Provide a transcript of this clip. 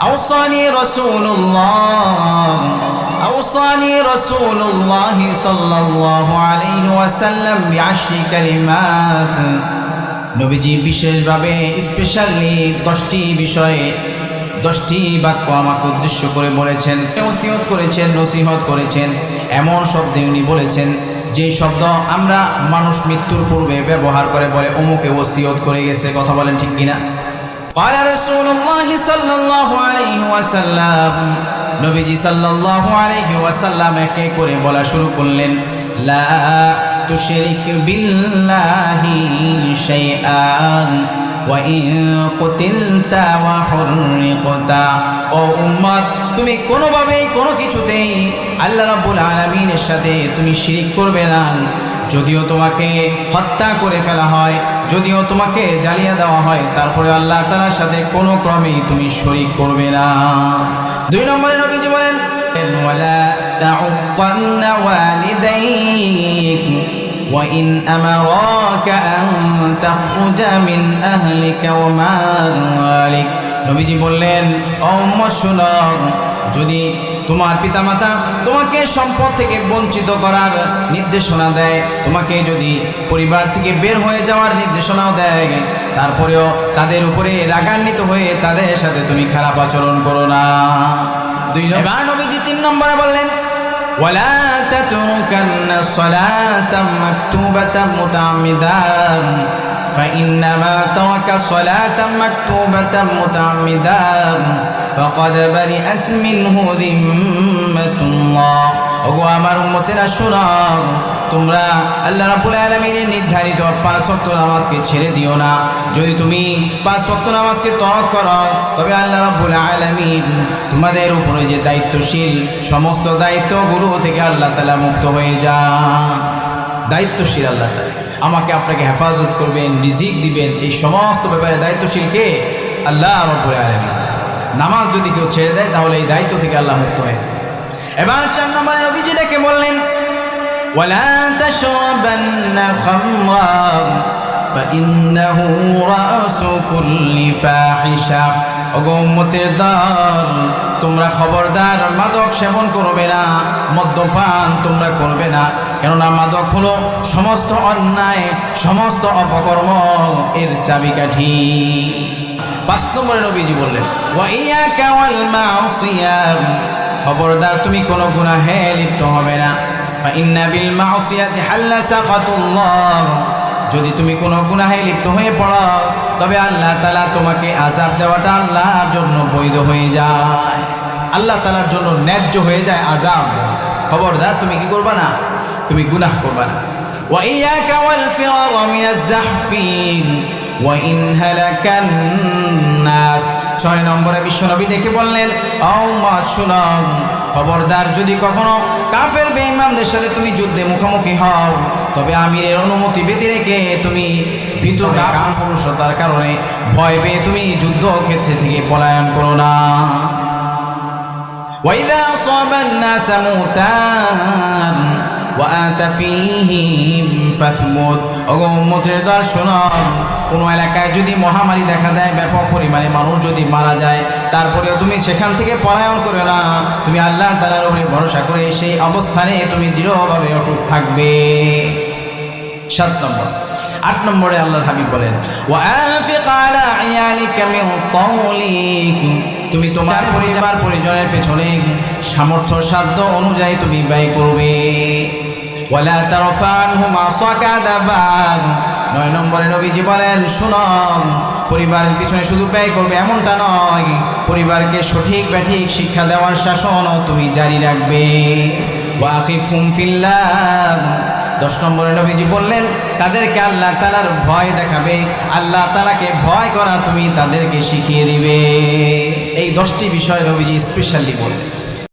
আওসানি রাসূলুল্লাহ সাল্লাল্লাহু আলাইহি ওয়াসাল্লাম বিআশরি কালিমাত। নবীজি বিশেষভাবে স্পেশালি 10টি বিষয়ে 10টি বাক্য আমাকে উদ্দেশ্য করে বলেছেন, ওসিয়ত করেছেন, নসিহত করেছেন। এমন শব্দে উনি বলেছেন যে শব্দ আমরা মানুষ মৃত্যুর পূর্বে ব্যবহার করে বলে অমুকে ওসিয়ত করে গেছে। কথা বলেন ঠিক কিনা? قال رسول الله صلى الله عليه وسلم, নবীজি সাল্লাল্লাহু আলাইহি ওয়াসাল্লাম একে করে বলা শুরু করলেন, লা তুশরিক বিল্লাহি শাইআন ওয়া ইন কুতিলতা ওয়া হুররিকতা। ও উম্মত, তুমি কোনোভাবেই কোনো কিছুতেই আল্লাহ রাব্বুল আলামিনের সাথে তুমি শিরিক করবে না। যদিও তোমাকে হত্যা করে ফেলা হয়, যদিও তোমাকে জ্বালিয়ে দেওয়া হয়, তারপরে আল্লাহ তাআলার সাথে কোনো ক্রমেই তুমি শরীক করবে না। 2 নম্বরে নবীজি বলেন, ওয়ালা তাউক্কান্না ওয়ালিদাইক ওয়া ইন আমারাকা আন তাখরুজা মিন আহলিকা ওয়া মালিক। নবীজি বললেন, ও উম্মত শুনো, যদি তোমার পিতামাতা তোমাকে সম্পদ থেকে বঞ্চিত করার নির্দেশনা দেয়, তোমাকে যদি পরিবার থেকে বের হয়ে যাওয়ার নির্দেশনাও দেয়, তারপরেও তাদের উপরে রাগান্বিত হয়ে তাদের সাথে তুমি খারাপ আচরণ করো না। 2 নম্বর নবীজি 3 নম্বরে বললেন, ওয়ালা তাতরুকান্না সালাতাম মাকতুবাতাম মুতাআম্মিদান فإنما ترك صلاة مكتوبة متعمدا فقد برئت منه ذمة الله। ওগো আমার উম্মতেরা শোনো, তোমরা আল্লাহ রাব্বুল আলামিনের নির্ধারিত 5 ওয়াক্ত নামাজকে ছেড়ে দিও না। যদি তুমি 5 ওয়াক্ত নামাজকে তরক করো, তবে আল্লাহ রাব্বুল আলামিন তোমাদের উপরে যে দায়িত্বশীল, সমস্ত দায়িত্বগুলো থেকে আল্লাহ তাআলা মুক্ত হয়ে যান। দায়িত্বশীল আল্লাহ তাআলা, আমাকে আপনাকে হেফাজত করবেন, রিজিক দিবেন, এই সমস্ত ব্যাপারে দায়িত্বশীল কে? আল্লাহ রাব্বুল আলামিন। নামাজ যদি কেউ ছেড়ে দেয় তাহলে এই দায়িত্ব থেকে আল্লাহ মুক্ত হয়। এবার 4 নম্বরে নবীজি ডেকে বললেন, ওয়ালা তাশরাবান্না খামরা ফাইন্নাহু রাসু কুল্লি ফাহিশা। ওগো উম্মতের দল, তোমরা খবরদার মাদক সেবন করবে না, মদ্যপান তোমরা করবে না, কেননা মাদক হলো সমস্ত অন্যায়, সমস্ত অপকর্ম এর চাবিকাঠি। 5 নম্বরে নবীজি বললেন, ওয়া ইয়াকা ওয়াল মাসিয়া। খবরদার তুমি কোনো গুনাহে লিপ্ত হবে না। ফাইন্না বিল মাসিয়াতি হাল্লা সাখাতুল্লাহ। যদি তুমি কোনো গুনাহে লিপ্ত হয়ে পড়ো, তবে আল্লাহ তাআলা তোমাকে আযাব দেওয়াটা আল্লাহর জন্য বৈধ হয়ে যায়, আল্লাহ তাআলার জন্য ন্যায্য হয়ে যায় আযাব। খবরদার তুমি কি করবা না? তুমি গুনাহ করবা না। ওয়া ইয়াকা ওয়াল ফিরার মিনাজ জাহফিন ওয়া ইন হালাকান নাস। 6 নম্বরে বিশ্বনবী ডেকে বললেন, ও উম্মত শুনো, খবরদার যদি কখনো কাফের বেঈমানদের সাথে তুমি যুদ্ধে মুখোমুখি হও, তবে আমিরের অনুমতি ব্যতি রেখে তুমি ভীতু কাপুরুষতার কারণে ভয় পেয়ে তুমি যুদ্ধক্ষেত্র থেকে পলায়ন করো না। ওয়াইদা আসাবান নাস মুতান ওয়া আতা ফীহিম ফাসমুত। ওগো উম্মতের দল শোনো, কোনো এলাকায় যদি মহামারী দেখা দেয়, ব্যাপক পরিমাণে মানুষ যদি মারা যায়, তারপরেও তুমি সেখান থেকে পলায়ন করো না। তুমি আল্লাহ তাআলার উপরে ভরসা করে সেই অবস্থানে তুমি দৃঢ়ভাবে অটুট থাকবে। 7 নম্বর। 8 নম্বরে আল্লাহর হাবিব বলেন, ওয়া আনফিক আলা ইয়ালিকা মিন তাওলিক। তুমি তোমার পরিজনের পেছনে সামর্থ্য সাধ্য অনুযায়ী তুমি ব্যয় করবে। ওয়ালা তারফা আনহুম আসাকা দাবান। 9 নম্বরে নবীজি বলেন, শুনো, পরিবারের পিছনে শুধু ব্যয় করবে এমনটা নয়, পরিবারকে সঠিক ব্যাঠিক শিক্ষা দেওয়ার শাসনও তুমি জারি রাখবে। ওয়াখিফহুম ফিল্লাহ। 10 নম্বরে নবীজি বললেন, তাদেরকে আল্লাহ তাআলার ভয় দেখাবে, আল্লাহ তাআলাকে ভয় করা তুমি তাদেরকে শিখিয়ে দিবে। এই 10টি বিষয় নবীজি স্পেশালি বলেন।